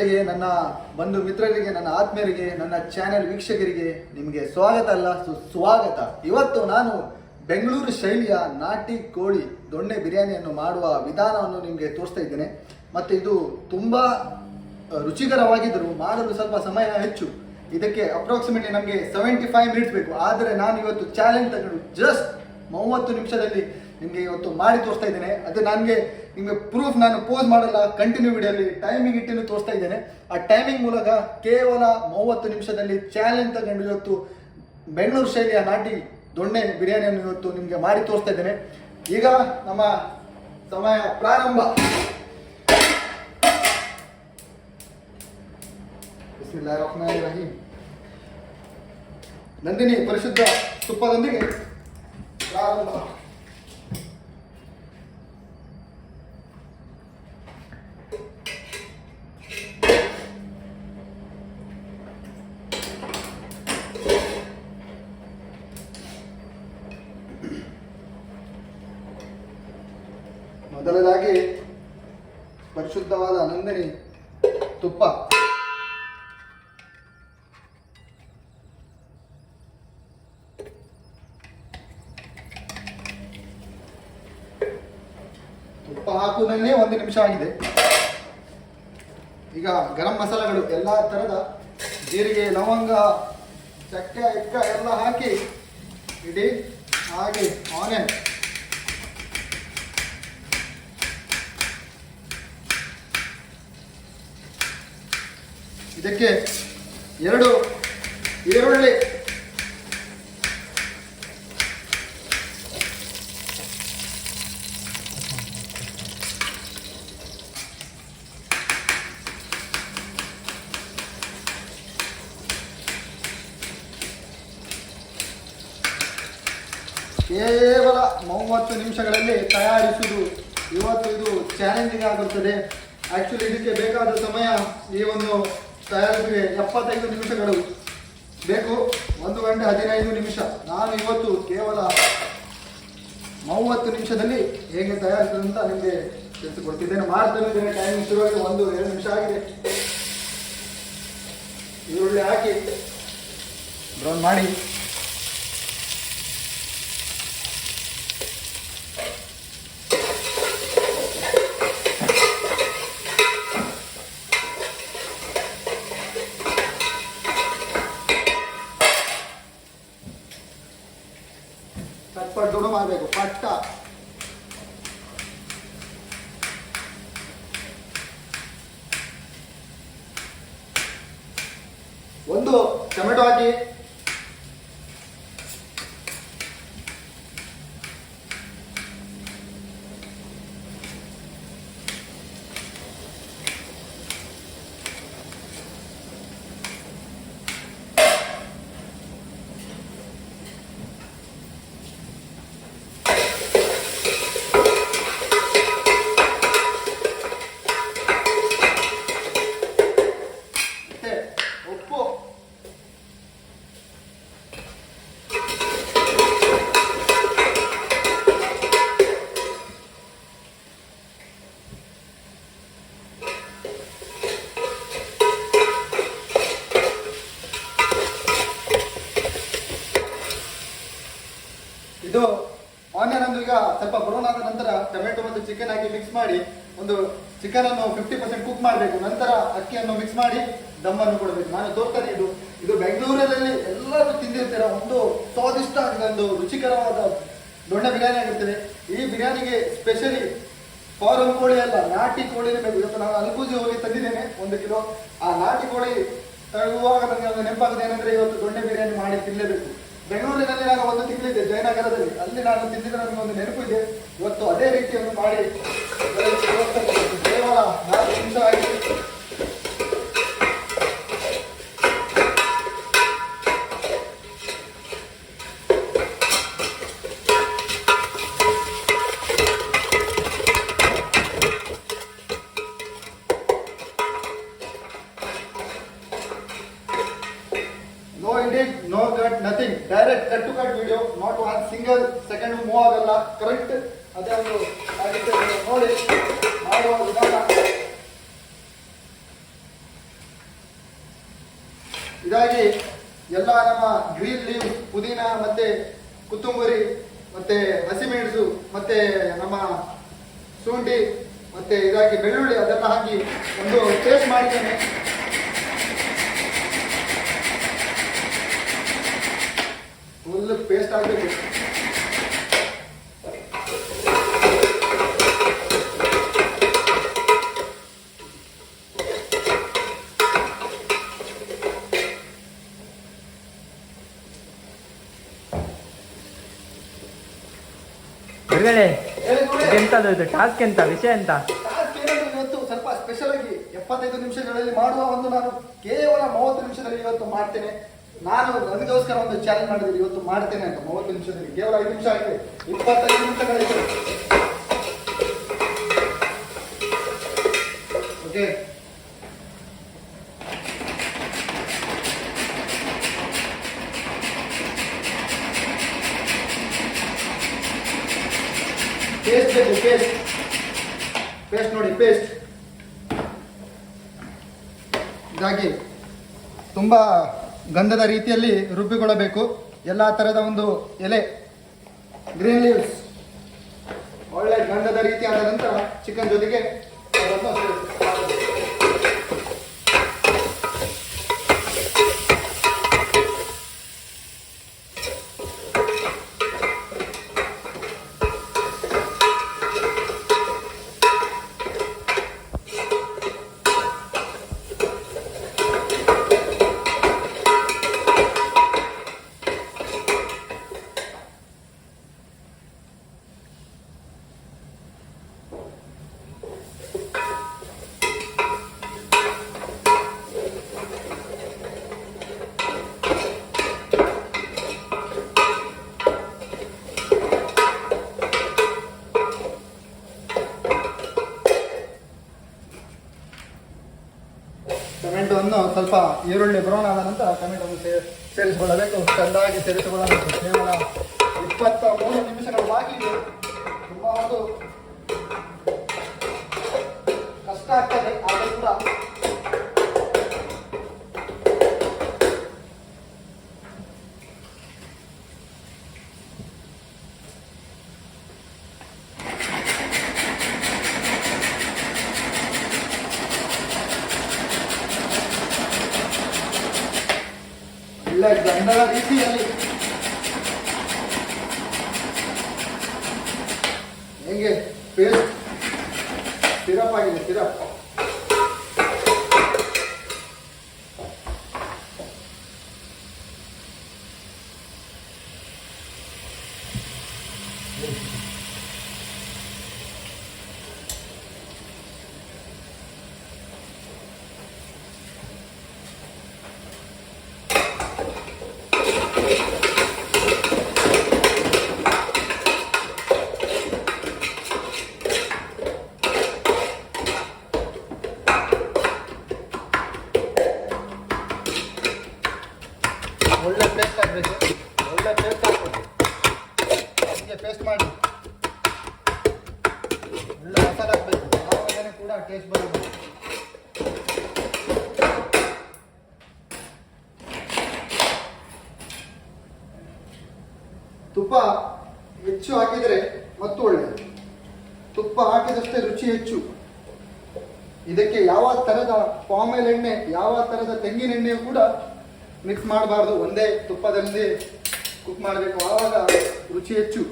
ವೀಕ್ಷಕರಿಗೆ, ನನ್ನ ಬಂಧು ಮಿತ್ರರಿಗೆ, ನನ್ನ ಆತ್ಮೀಯರಿಗೆ, ನನ್ನ ಚಾನೆಲ್ ವೀಕ್ಷಕರಿಗೆ ನಿಮಗೆ ಸ್ವಾಗತ ಅಲ್ಲ ಸುಸ್ವಾಗತ. ಇವತ್ತು ನಾನು ಬೆಂಗಳೂರು ಶೈಲಿಯ ನಾಟಿ ಕೋಳಿ ದೊಣ್ಣೆ ಬಿರಿಯಾನಿಯನ್ನು ಮಾಡುವ ವಿಧಾನವನ್ನು ನಿಮಗೆ ತೋರಿಸ್ತಾ ಇದ್ದೇನೆ. ಮತ್ತು ಇದು ತುಂಬ ರುಚಿಕರವಾಗಿದ್ದರೂ ಮಾಡಲು ಸ್ವಲ್ಪ ಸಮಯ ಹೆಚ್ಚು. ಇದಕ್ಕೆ ಅಪ್ರಾಕ್ಸಿಮೇಟ್ಲಿ ನಮಗೆ 75 ಮಿನಿಟ್ಸ್ ಬೇಕು. ಆದರೆ ನಾನು ಇವತ್ತು ಚಾಲೆಂಜ್ ತಗೊಂಡು ಜಸ್ಟ್ 30 ನಿಮಿಷದಲ್ಲಿ ನಿಮಗೆ ಇವತ್ತು ಮಾಡಿ ತೋರಿಸ್ತಾ ಇದ್ದೇನೆ. ಅದು ನಿಮಗೆ ಪ್ರೂಫ್ ನಾನು ಪೋಸ್ ಮಾಡಲ್ಲ, ಕಂಟಿನ್ಯೂ ವಿಡಿಯೋಲಿ ಟೈಮಿಂಗ್ ಇಟ್ಟು ತೋರಿಸ್ತಾ ಇದ್ದೇನೆ. ಆ ಟೈಮಿಂಗ್ ಮೂಲಕ ಕೇವಲ 30 ನಿಮಿಷದಲ್ಲಿ ಚಾಲೆಂಜ್ ತಗೊಂಡು ಇವತ್ತು ಬೆಂಗಳೂರು ಶೈಲಿಯ ನಾಟಿ ದೊಣ್ಣೆ ಬಿರಿಯಾನಿಯನ್ನು ಇವತ್ತು ನಿಮಗೆ ಮಾಡಿ ತೋರಿಸ್ತಾ ಇದ್ದೇನೆ. ಈಗ ನಮ್ಮ ಸಮಯ ಪ್ರಾರಂಭ. ಬಿಸ್ಮಿಲ್ಲಾಹಿರ್ರಹ್ಮಾನಿರ್ರಹೀಮ್. ನಂದಿನಿ ಪರಿಶುದ್ಧ ತುಪ್ಪದೊಂದಿಗೆ ಪ್ರಾರಂಭ. ಮೊದಲದಾಗಿ ಪರಿಶುದ್ಧವಾದ ನಂದಿನಿ ತುಪ್ಪ, ತುಪ್ಪ ಹಾಕುವುದನ್ನೇ 1 ನಿಮಿಷ ಆಗಿದೆ. ಈಗ ಗರಂ ಮಸಾಲೆಗಳು ಎಲ್ಲ ಥರದ ಜೀರಿಗೆ, ಲವಂಗ, ಚಕ್ಕೆ, ಎಕ್ಕ ಎಲ್ಲ ಹಾಕಿ ಇಡಿ. ಹಾಗೆ ಆನಿಯನ್, ಇದಕ್ಕೆ 2 ಈರುಳ್ಳಿ, ಕೇವಲ 30 ನಿಮಿಷಗಳಲ್ಲಿ ತಯಾರಿಸುವುದು. ಇವತ್ತು ಇದು ಚಾಲೆಂಜಿಂಗ್ ಆಗಿರುತ್ತದೆ. ಆ್ಯಕ್ಚುಲಿ ಇದಕ್ಕೆ ಬೇಕಾದ ಸಮಯ ಈ ಒಂದು ತಯಾರಿಸಿಗೆ 75 ನಿಮಿಷಗಳು ಬೇಕು. 1 ಗಂಟೆ 15 ನಿಮಿಷ. ನಾನು ಇವತ್ತು ಕೇವಲ 30 ನಿಮಿಷದಲ್ಲಿ ಹೇಗೆ ತಯಾರಿಸುವುದು ಅಂತ ನಿಮಗೆ ತಿಳಿಸಿಕೊಡ್ತಿದ್ದೇನೆ. ಮಾಡ್ತಿದ್ದೇನೆ. ಟೈಮಿಂಗ್ ಶುರುವಾಗಿ 1-2 ನಿಮಿಷ ಆಗಿದೆ. ಈರುಳ್ಳಿ ಹಾಕಿ ಬ್ರೌನ್ ಮಾಡಿ, ಚಟ್ಪಟ್ ದುಡು ಮಾಡಬೇಕು. ಪಟ್ಟ ಒಂದು ಟೊಮೆಟೊ ಹಾಕಿ, ಉಪ್ಪು, ಇದು ಆನಿಯನ್ ಅನ್ನು ಈಗ ಸ್ವಲ್ಪ ಬ್ರೌನ್ ಆದ ನಂತರ ಟೊಮೆಟೊ ಮತ್ತು ಚಿಕನ್ ಹಾಕಿ ಮಿಕ್ಸ್ ಮಾಡಿ, ಒಂದು ಚಿಕನ್ ಅನ್ನು 50% ಕುಕ್ ಮಾಡಬೇಕು. ನಂತರ ಅಕ್ಕಿಯನ್ನು ಮಿಕ್ಸ್ ಮಾಡಿ ದಮ್ಮನ್ನು ಕೊಡಬೇಕು. ನಾನು ತೋರ್ತಾರೆ ಇದು ಬೆಂಗಳೂರಲ್ಲಿ ಎಲ್ಲರೂ ತಿಂದಿರ್ತೀರ. ಒಂದು ಸ್ವಾದಿಷ್ಟ ಒಂದು ರುಚಿಕರವಾದ ದೊಣ್ಣೆ ಬಿರಿಯಾನಿ ಆಗಿರ್ತದೆ. ಈ ಬಿರಿಯಾನಿಗೆ ಸ್ಪೆಷಲಿ ಫಾರಂ ಕೋಳಿ ಅಲ್ಲ, ನಾಟಿ ಕೋಳಿನೇ ಬೇಕು. ಇವತ್ತು ನಾನು ಅಲ್ಬೂಜಿ ಹೋಗಿ ತಂದಿದ್ದೇನೆ 1 ಕಿಲೋ. ಆ ನಾಟಿ ಕೋಳಿ ತರುವಾಗ ನನಗೆ ಒಂದು ನೆನಪಾಗಿದೆ ಏನಂದ್ರೆ, ಇವತ್ತು ದೊಣ್ಣೆ ಬಿರಿಯಾನಿ ಮಾಡಿ ತಿನ್ನಲೇಬೇಕು. ಬೆಂಗಳೂರಿನಲ್ಲಿ ನಾನು 1 ತಿಂಗಳಿದ್ದೆ ಜಯನಗರದಲ್ಲಿ, ಅಲ್ಲಿ ನಾನು ತಿಂದಿದ್ದ ನನಗೆ ಒಂದು ನೆನಪು ಇದೆ. ಇವತ್ತು ಅದೇ ರೀತಿಯನ್ನು ಮಾಡಿ ಕೇವಲ 4 ನಿಮಿಷ ಆಗಿದೆ. No edit, no cut, nothing. Direct cut to cut video, not one single second move ಆಗಲ್ಲ. ಕರೆಕ್ಟ್ ಅದೇ ಒಂದು ಆಗುತ್ತೆ ನೋಡಿ ಮಾಡುವ ವಿಧಾನ. ಇದಾಗಿ ಎಲ್ಲ ನಮ್ಮ ಗ್ರೀನ್ ಲೀವ್, ಪುದೀನ ಮತ್ತೆ ಕೊತ್ತಂಬರಿ ಮತ್ತೆ ಹಸಿಮೆಣಸು ಮತ್ತೆ ನಮ್ಮ ಶುಂಠಿ ಮತ್ತೆ ಇದಾಗಿ ಬೆಳ್ಳುಳ್ಳಿ ಅದೆಲ್ಲ ಹಾಕಿ ಒಂದು ಪೇಸ್ಟ್ ಮಾಡಿದ್ದೇನೆ. ಫುಲ್ ಪೇಸ್ಟ್ ಆಗಬೇಕು. ಎಂತದು ಇದು ಟಾಸ್ಕ್ ಎಂತ ವಿಷಯ ಎಂತ? ಇವತ್ತು ಸ್ವಲ್ಪ ಸ್ಪೆಷಲ್ ಆಗಿ 75 ನಿಮಿಷಗಳಲ್ಲಿ ಮಾಡುವ ಒಂದು ನಾನು ಕೇವಲ 30 ನಿಮಿಷದಲ್ಲಿ ಇವತ್ತು ಮಾಡ್ತೇನೆ. ನಾನು ನನಗೋಸ್ಕರ ಒಂದು ಚಾಲೆಂಜ್ ಮಾಡಿದ್ರೆ ಇವತ್ತು ಮಾಡ್ತೇನೆ ಅಂತ 30 ನಿಮಿಷದಲ್ಲಿ. ಕೇವಲ 5 ನಿಮಿಷ ಆಗಿದೆ, 25 ನಿಮಿಷಗಳಿದೆ. ಓಕೆ, ಪೇಸ್ಟ್ ಬೇಕು, ಪೇಸ್ಟ್ ನೋಡಿ, ಪೇಸ್ಟ್ ಇದಾಗಿ ತುಂಬಾ ಗಂಧದ ರೀತಿಯಲ್ಲಿ ರುಬ್ಬಿಕೊಳ್ಳಬೇಕು. ಎಲ್ಲ ತರಹದ ಒಂದು ಎಲೆ ಗ್ರೀನ್ ಲೀವ್ಸ್ ಒಳ್ಳೆ ಗಂಧದ ರೀತಿ ಆದ ನಂತರ ಚಿಕನ್ ಜೊತೆಗೆ ಅದನ್ನು ಟೊಮೆಟೊವನ್ನು ಸ್ವಲ್ಪ ಈರುಳ್ಳಿ ಬ್ರೌನ್ ಆದ ನಂತರ ಟೊಮೆಟೊವನ್ನು ಸೇರಿಸಿಕೊಳ್ಳಬೇಕು. ಚೆಂದಾಗಿ ಸೇರಿಸಿಕೊಳ್ಳಬೇಕು. ಕೇವಲ 23 ನಿಮಿಷಗಳು ಬಾಕಿ ಇದೆ. ತುಂಬ ಒಂದು ಕಷ್ಟ ಆಗ್ತದೆ, ಆದರೂ ಕೂಡ ಒಳ್ಳೆ ಗಂಧದ ರೀತಿಯಲ್ಲಿ ಹೆಂಗೆ ಪೇಸ್ಟ್ ಸಿರಪ್ ಆಗಿದೆ, ಸಿರಪ್. ಒಳ್ಳೆ ಪೇಸ್ಟ್ ಆಗಬೇಕು, ಒಳ್ಳೆ ಪೇಸ್ಟ್ ಹಾಕ್ಬೇಕು. ಹೀಗೆ ಪೇಸ್ಟ್ ಮಾಡಿ ಒಳ್ಳೆ ಮಸಾಲೆ ಹಾಕಬೇಕು. ಆವಾಗಲೇ ಕೂಡ ಟೇಸ್ಟ್ ಬರಬೇಕು. ತುಪ್ಪ ಹೆಚ್ಚು ಹಾಕಿದರೆ ಮತ್ತು ಒಳ್ಳೆಯದು. ತುಪ್ಪ ಹಾಕಿದಷ್ಟೇ ರುಚಿ ಹೆಚ್ಚು. ಇದಕ್ಕೆ ಯಾವ ಥರದ ಪಾಮ್ ಆಯಿಲ್ ಎಣ್ಣೆ, ಯಾವ ಥರದ ತೆಂಗಿನ ಎಣ್ಣೆಯೂ ಕೂಡ ಮಿಕ್ಸ್ ಮಾಡಬಾರ್ದು. ಒಂದೇ ತುಪ್ಪದಲ್ಲಿ ಕುಕ್ ಮಾಡಬೇಕು, ಆವಾಗ ರುಚಿ ಹೆಚ್ಚು.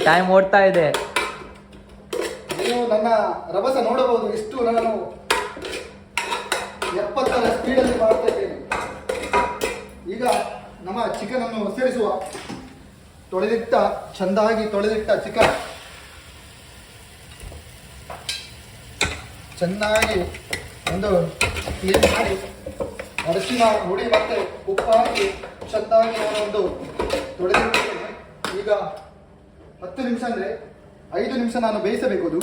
ಟೈಮ್ ಓಡ್ತಾ ಇದೆ. ನೀವು ನನ್ನ ರಭಸ ನೋಡಬಹುದು, ಎಷ್ಟು ನಾನು 70ರ ಸ್ಪೀಡಲ್ಲಿ ಮಾಡ್ತಾ ಇದ್ದೇನೆ. ಈಗ ನಮ್ಮ ಚಿಕನ್ ಅನ್ನು ಸೇರಿಸುವ. ಚೆಂದಾಗಿ ತೊಳೆದಿಟ್ಟ ಚಿಕನ್ ಚೆನ್ನಾಗಿ ಒಂದು ಕ್ಲೀನ್ ಮಾಡಿ ಅರಿಶಿನ ಹುಡಿ ಮತ್ತೆ ಉಪ್ಪು ಹಾಕಿ ಚೆಂದಾಗಿ ಒಂದು ತೊಳೆದಿಟ್ಟಿದ್ದೇನೆ. ಈಗ 10 ನಿಮಿಷ ಅಂದರೆ 5 ನಿಮಿಷ ನಾನು ಬೇಯಿಸಬೇಕು. ಅದು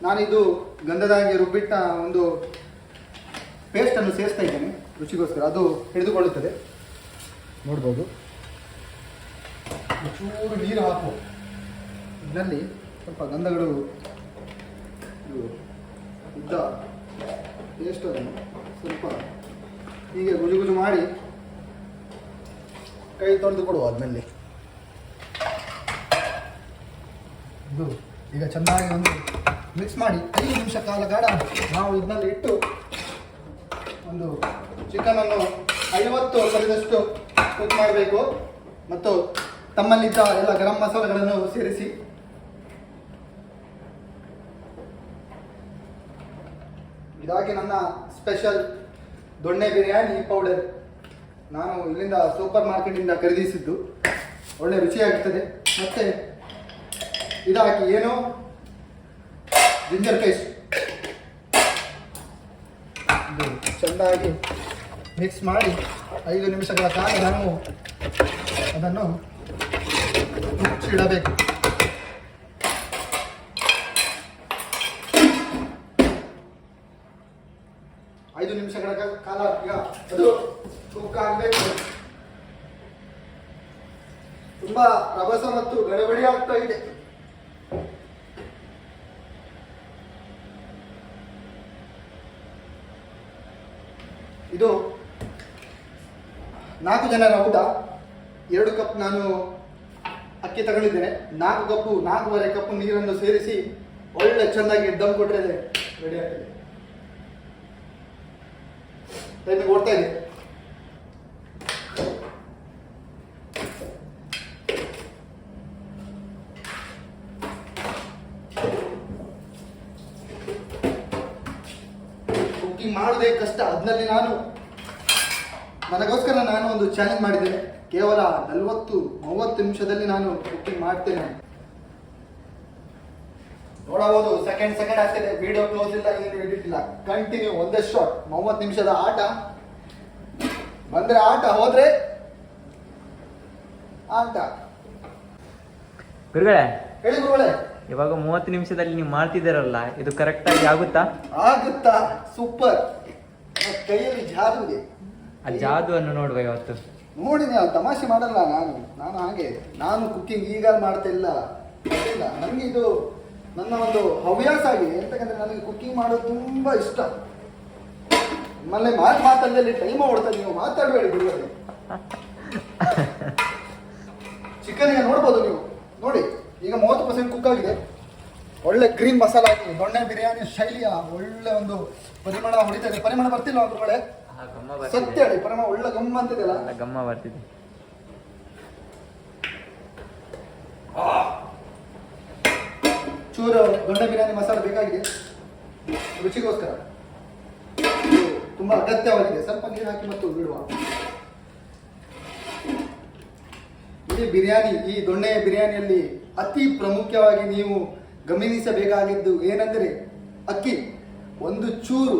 ನಾನಿದು ಗಂಧದಾಗಿ ರುಬ್ಬಿಟ್ಟ ಒಂದು ಪೇಸ್ಟನ್ನು ಸೇರಿಸ್ತಾ ಇದ್ದೇನೆ ರುಚಿಗೋಸ್ಕರ. ಅದು ಹಿಡಿದುಕೊಳ್ಳುತ್ತದೆ, ನೋಡ್ಬೋದು. ಚೂರು ನೀರು ಹಾಕು. ಇದರಲ್ಲಿ ಸ್ವಲ್ಪ ಗಂಧಗಳು ಇದು ಉದ್ದ ಪೇಸ್ಟ್ ಅದನ್ನು ಸ್ವಲ್ಪ ಹೀಗೆ ಗುಜು ಗುಜು ಮಾಡಿ ಕೈ ತೊಳೆದು ಕೊಡುವ ಅದರಲ್ಲಿ. ಇದು ಈಗ ಚೆನ್ನಾಗಿ ಒಂದು ಮಿಕ್ಸ್ ಮಾಡಿ 5 ನಿಮಿಷ ಕಾಲ ನಾವು ಇದರಲ್ಲಿ ಇಟ್ಟು ಒಂದು ಚಿಕನನ್ನು 50% ಕುಕ್ ಮಾಡಬೇಕು. ಮತ್ತು ತಮ್ಮಲ್ಲಿದ್ದ ಎಲ್ಲ ಗರಂ ಮಸಾಲೆಗಳನ್ನು ಸೇರಿಸಿ ಇದಾಗಿ ನನ್ನ ಸ್ಪೆಷಲ್ ದೊಣ್ಣೆ ಬಿರಿಯಾನಿ ಪೌಡರ್. ನಾನು ಇಲ್ಲಿಂದ ಸೂಪರ್ ಮಾರ್ಕೆಟಿಂದ ಖರೀದಿಸಿದ್ದು, ಒಳ್ಳೆ ರುಚಿಯಾಗುತ್ತದೆ. ಮತ್ತು ಇದಾಕಿ ಏನು ಜಿಂಜರ್ ಪೇಸ್ಟ್ ಇದು ಚೆಂದಾಗಿ ಮಿಕ್ಸ್ ಮಾಡಿ 5 ನಿಮಿಷಗಳ ಕಾಲ ನಾವು ಅದನ್ನು ಮುಚ್ಚಿಡಬೇಕು. ಐದು ನಿಮಿಷಗಳ ಕಾಲ ಈಗ ಅದು ಕುಕ್ ಆಗಬೇಕು. ತುಂಬಾ ರಭಸ ಮತ್ತು ಗಡಬಡಿ ಆಗ್ತಾ ಇದೆ. ಇದು 4 ಜನರ ಊಟ. 2 ಕಪ್ ನಾನು ಅಕ್ಕಿ ತಗೊಂಡಿದ್ದೇನೆ. 4 ಕಪ್ಪು 4.5 ಕಪ್ ನೀರನ್ನು ಸೇರಿಸಿ ಒಳ್ಳೆ ಚೆನ್ನಾಗಿ ದಮ್ ಕೊಟ್ಟರೆ ರೆಡಿ ಆಗ್ತದೆ. ಟೈಮಿಗೆ ಓಡ್ತಾ ಇದೆ. ಕುಕಿಂಗ್ ಮಾಡೋದೇ ಕಷ್ಟ. ಅದರಲ್ಲಿ ನನಗೋಸ್ಕರ ನಾನು ಒಂದು ಚಾಲೆಂಜ್ ಮಾಡಿದ್ದೇನೆ. ಕೇವಲ 40-30 ನಿಮಿಷದಲ್ಲಿ ನಾನು ಕುಕಿಂಗ್ ಮಾಡ್ತೇನೆ. ನೋಡಬಹುದು ಸೆಕೆಂಡ್ ಆಗ್ತದೆ. ವಿಡಿಯೋ ಕ್ಲೋಸ್ ಇಲ್ಲ, ಏನು ಎಡಿಟ್ ಇಲ್ಲ, ಕಂಟಿನ್ಯೂ ಒಂದೇ ಶಾಟ್. 30 ನಿಮಿಷದ ಆಟ ಬಂದ್ರೆ ಆಟ, ಹೋದ್ರೆ ಆಟ. ಗುರುಗಳೇ, ಹೇಳಿ ಗುರುಗಳೇ. ಇವಾಗ 30 ನಿಮಿಷದಲ್ಲಿ ನೀವು ಮಾಡ್ತಿದ್ದೀರಲ್ಲ, ಇದು ಕರೆಕ್ಟ್ ಆಗಿ ಆಗುತ್ತಾ? ಸೂಪರ್. ಕೈಯಲ್ಲಿ ಜಾದು ಇದೆ. ಆ ಜಾದುವನ್ನು ನೋಡುವ ಇವತ್ತು. ನೋಡಿ, ನೀವು ತಮಾಷೆ ಮಾಡಲ್ಲ. ನಾನು ಕುಕ್ಕಿಂಗ್ ಈಗ ಮಾಡ್ತಾ ಇಲ್ಲ. ನನಗೆ ಇದು ನನ್ನ ಒಂದು ಹವ್ಯಾಸ ಆಗಿದೆ. ಎಂತಕ್ಕಂದ್ರೆ ನನಗೆ ಕುಕ್ಕಿಂಗ್ ಮಾಡೋದು ತುಂಬಾ ಇಷ್ಟ. ನಿಮ್ಮಲ್ಲೇ ಮಾತಲ್ಲಿ ಟೈಮ್ ಓಡ್ತಾ, ನೀವು ಮಾತಾಡಬೇಡಿ ಗುರುಗಳೇ. ಚಿಕನ್ ಈಗ ನೋಡ್ಬೋದು ನೀವು. ನೋಡಿ, ಈಗ 30% ಕುಕ್ ಆಗಿದೆ. ಒಳ್ಳೆ ಗ್ರೀನ್ ಮಸಾಲ ಆಗಿದೆ. ದೊಣ್ಣೆ ಬಿರಿಯಾನಿ ಶೈಲಿಯ ಒಳ್ಳೆ ಒಂದು ಪರಿಮಳ ಹೊಡಿತಾ ಇದೆ. ಪರಿಮಳ ಬರ್ತಿಲ್ಲ ಗುರುಗಳೇ? ಸತ್ಯ ಹೇಳಿ, ಪರಿಮಳ ಒಳ್ಳೆ ಗಮ್ಮ ಅಂತಿದೆಯಲ್ಲ? ಗಮ್ಮ ಬರ್ತಿದೆ. ಚೂರು ದೊಣ್ಣೆ ಬಿರಿಯಾನಿ ಮಸಾಲ ಬೇಕಾಗಿದೆ ರುಚಿಗೋಸ್ಕರ. ತುಂಬಾ ಅಗತ್ಯವಾಗಿದೆ. ಸ್ವಲ್ಪ ನೀರು ಹಾಕಿ ಮತ್ತು ಬಿಡುವ. ಈ ದೊಣ್ಣೆ ಬಿರಿಯಾನಿಯಲ್ಲಿ ಅತಿ ಪ್ರಮುಖವಾಗಿ ನೀವು ಗಮನಿಸಬೇಕಾಗಿದ್ದು ಏನೆಂದರೆ ಅಕ್ಕಿ. ಒಂದು ಚೂರು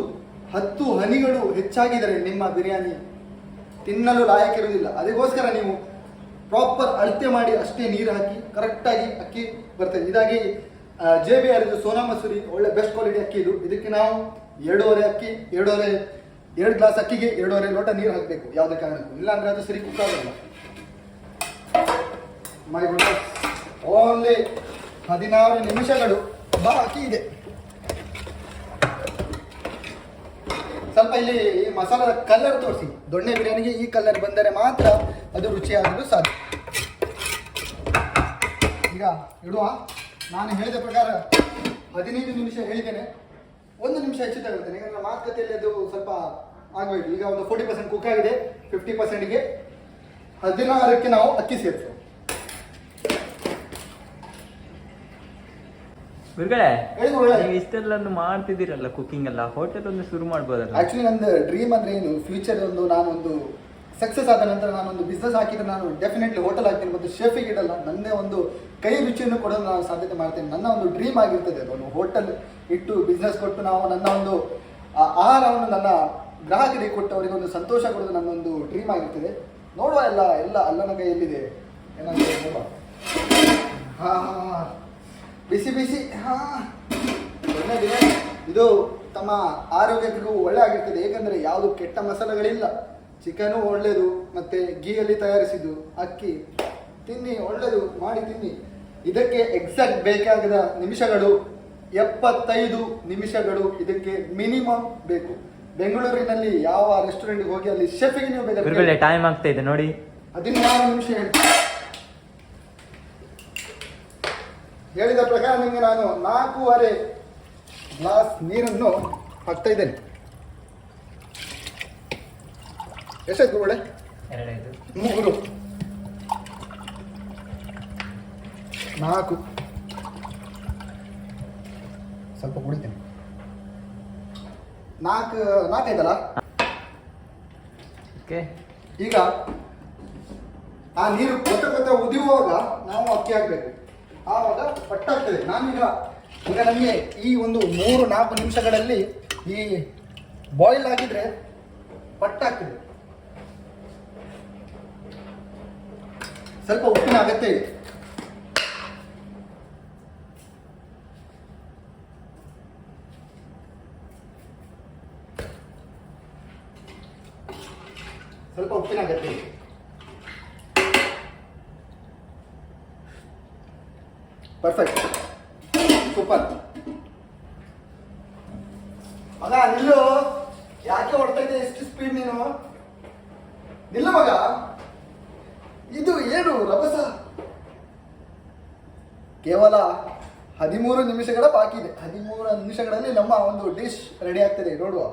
10 ಹನಿಗಳು ಹೆಚ್ಚಾಗಿದರೆ ನಿಮ್ಮ ಬಿರಿಯಾನಿ ತಿನ್ನಲು ಲಾಯಕ್ಕಿರುವುದಿಲ್ಲ. ಅದಕ್ಕೋಸ್ಕರ ನೀವು ಪ್ರಾಪರ್ ಅಳತೆ ಮಾಡಿ ಅಷ್ಟೇ ನೀರು ಹಾಕಿ ಕರೆಕ್ಟಾಗಿ ಅಕ್ಕಿ ಬರ್ತದೆ. ಇದಾಗಿ JBR ಇದು ಸೋನಾ ಮಸೂರಿ, ಒಳ್ಳೆ ಬೆಸ್ಟ್ ಕ್ವಾಲಿಟಿ ಅಕ್ಕಿ ಇದು. ಇದಕ್ಕೆ ನಾವು 2 ಗ್ಲಾಸ್ ಅಕ್ಕಿಗೆ 2.5 ಲೋಟ ನೀರು ಹಾಕಬೇಕು. ಯಾವುದೇ ಕಾರಣಕ್ಕೂ ಇಲ್ಲ ಅಂದ್ರೆ ಅದು ಸರಿ ಕುಕ್ ಆಗಲ್ಲ. ಮೈ ಗುಡ್, ಓನ್ಲಿ 16 ನಿಮಿಷಗಳು ಬಾಕಿ ಇದೆ. ಸ್ವಲ್ಪ ಇಲ್ಲಿ ಈ ಮಸಾಲದ ಕಲರ್ ತೋರಿಸಿ. ದೊಣ್ಣೆ ಬಿರಿಯಾನಿಗೆ ಈ ಕಲರ್ ಬಂದರೆ ಮಾತ್ರ ಅದು ರುಚಿಯಾಗಲು ಸಾಧ್ಯ. ಈಗ ಇಡುವ. ನಾನು ಹೇಳಿದ ಪ್ರಕಾರ 15 ನಿಮಿಷ ಹೇಳಿದ್ದೇನೆ. 1 ನಿಮಿಷ ಹೆಚ್ಚು ತಗೊಳ್ತೇನೆ. ಯಾಕಂದ್ರೆ ಮಾತುಕತೆಯಲ್ಲಿ ಅದು ಸ್ವಲ್ಪ ಆಗಬೇಕು. ಈಗ ಒಂದು 40% ಕುಕ್ ಆಗಿದೆ. 50%ಗೆ 16ಕ್ಕೆ ನಾವು ಅಕ್ಕಿ ಸೇರಿಸ್ತೇವೆ. ಗುರುಗಳೇ, ನೀವು ಇಷ್ಟೆಲ್ಲ ಮಾಡ್ತಿದ್ದೀರಲ್ಲ ಕುಕಿಂಗ್ ಎಲ್ಲ, ಹೋಟೆಲ್ ಒಂದು ಶುರು ಮಾಡ್ಬೋದಲ್ಲ? ಆಕ್ಚುಲಿ ನಂದು ಡ್ರೀಮ್ ಅಂದ್ರೆ ಏನು, ಫ್ಯೂಚರ್ ನಾನೊಂದು ಸಕ್ಸಸ್ ಆದ ನಂತರ ನಾನೊಂದು ಬಿಸ್ನೆಸ್ ಹಾಕಿದ್ರೆ ನಾನು ಡೆಫಿನೆಟ್ಲಿ ಹೋಟೆಲ್ ಹಾಕ್ತೀನಿ. ಮತ್ತು ಶೆಫಿಗೆ ಇಡಲ್ಲ, ನನ್ನೇ ಒಂದು ಕೈ ರುಚಿಯನ್ನು ಕೊಡೋದು ನಾನು ಸಾಧ್ಯತೆ ಮಾಡ್ತೇನೆ. ನನ್ನ ಒಂದು ಡ್ರೀಮ್ ಆಗಿರ್ತದೆ ಅದು. ಒಂದು ಹೋಟೆಲ್ ಇಟ್ಟು ಬಿಸ್ನೆಸ್ ಕೊಟ್ಟು ನಾವು ನನ್ನ ಒಂದು ಆಹಾರವನ್ನು ನನ್ನ ಗ್ರಾಹಕರಿಗೆ ಕೊಟ್ಟು ಅವರಿಗೆ ಒಂದು ಸಂತೋಷ ಕೊಡೋದು ನನ್ನೊಂದು ಡ್ರೀಮ್ ಆಗಿರ್ತದೆ. ನೋಡುವ. ಎಲ್ಲ ಅಲ್ಲನ ಕೈಯಲ್ಲಿದೆ. ಏನಾಗ್ತದೆ ನೋಡುವ. ಬಿಸಿ ಇದು ತಮ್ಮ ಆರೋಗ್ಯಕ್ಕೂ ಒಳ್ಳೆ ಆಗಿರ್ತದೆ. ಏಕೆಂದರೆ ಯಾವುದು ಕೆಟ್ಟ ಮಸಾಲೆಗಳಿಲ್ಲ. ಚಿಕನು ಒಳ್ಳೆಯದು, ಮತ್ತೆ ಗೀಯಲ್ಲಿ ತಯಾರಿಸಿದ್ದು, ಅಕ್ಕಿ ತಿನ್ನಿ, ಒಳ್ಳೆಯದು ಮಾಡಿ ತಿನ್ನಿ. ಇದಕ್ಕೆ ಎಕ್ಸಾಕ್ಟ್ ಬೇಕಾದ ನಿಮಿಷಗಳು 75 ನಿಮಿಷಗಳು ಇದಕ್ಕೆ ಮಿನಿಮಮ್ ಬೇಕು. ಬೆಂಗಳೂರಿನಲ್ಲಿ ಯಾವ ರೆಸ್ಟೋರೆಂಟ್ಗೆ ಹೋಗಿ ಅಲ್ಲಿ ಶೆಫಿಗೆ ನೀವು ಗುರುಗಳೇ ಟೈಮ್ ಆಗ್ತಾ ಇದೆ ನೋಡಿ. 16 ನಿಮಿಷ ಹೇಳಿದ ಪ್ರಕಾರ ನಿಮಗೆ ನಾನು 4.5 ಗ್ಲಾಸ್ ನೀರನ್ನು ಹಾಕ್ತಾ ಇದ್ದೇನೆ. ಎಷ್ಟಾಯ್ತು ಗುರುಗಳೇ? 3 4 ಸ್ವಲ್ಪ ಕುಡಿತೇನೆ. 4 ಆಯ್ತಲ್ಲ. ಈಗ ಆ ನೀರು ಕೊತ್ತ ಉದಿಯುವಾಗ ನಾವು ಅಕ್ಕಿ ಹಾಕಬೇಕು. ಆವಾಗ ಪಟ್ಟಾಗ್ತದೆ. ಈಗ ನಮಗೆ ಈ ಒಂದು 3-4 ನಿಮಿಷಗಳಲ್ಲಿ ಈ ಬಾಯ್ಲ್ ಆಗಿದ್ರೆ ಪಟ್ಟಾಗ್ತದೆ. ಸ್ವಲ್ಪ ಉಪ್ಪಿನ ಅಗತ್ಯ ಇದೆ. ಸ್ವಲ್ಪ ಉಪ್ಪಿನ ಅಗತ್ಯ ಇದೆ. Perfect, super. ಮಗ ನಿಲ್ಲು, ಯಾಕೆ ಹೊಡ್ತಾ ಇದೆ ಎಷ್ಟು ಸ್ಪೀಡ್ ನೀನು? ನಿಲ್ಲು ಮಗ, ಇದು ಏನು ರಭಸ? ಕೇವಲ 13 ನಿಮಿಷಗಳ ಬಾಕಿ ಇದೆ. 13 ನಿಮಿಷಗಳಲ್ಲಿ ನಮ್ಮ ಒಂದು ಡಿಶ್ ರೆಡಿ ಆಗ್ತದೆ. ನೋಡುವ.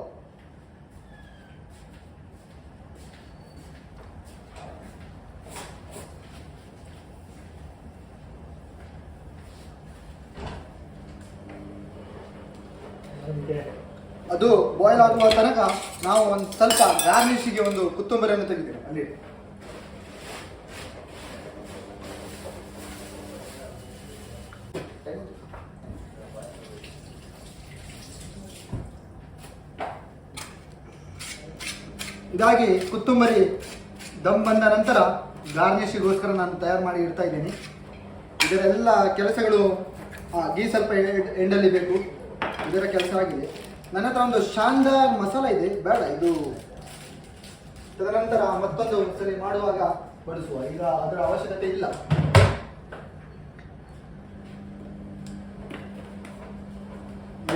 ಅದು ಬಾಯ್ಲ್ ಆಗುವ ತನಕ ನಾವು ಒಂದು ಸ್ವಲ್ಪ ಗಾರ್ನಿಶಿಗೆ ಒಂದು ಕೊತ್ತಂಬರಿಯನ್ನು ತೆಗಿತೇವೆ ಅಲ್ಲಿ. ಇದಾಗಿ ಕೊತ್ತಂಬರಿ ದಮ್ ಬಂದ ನಂತರ ಗಾರ್ನಿಶಿಗೋಸ್ಕರ ನಾನು ತಯಾರು ಮಾಡಿ ಇಡ್ತಾ ಇದ್ದೀನಿ. ಇದರೆಲ್ಲ ಕೆಲಸಗಳು ಗೀ ಸ್ವಲ್ಪ ಎಂಡಲ್ಲಿ ಬೇಕು. ಇದರ ಕೆಲಸ ಆಗಿದೆ. ನನ್ನ ಹತ್ರ ಒಂದು ಶಾನ್ದಾರ್ ಮಸಾಲ ಇದೆ, ಬೇಡ ಇದು ತದನಂತರ ಮತ್ತೊಂದು ಸರಿ ಮಾಡುವಾಗ ಬಳಸುವ. ಈಗ ಅದರ ಅವಶ್ಯಕತೆ ಇಲ್ಲ.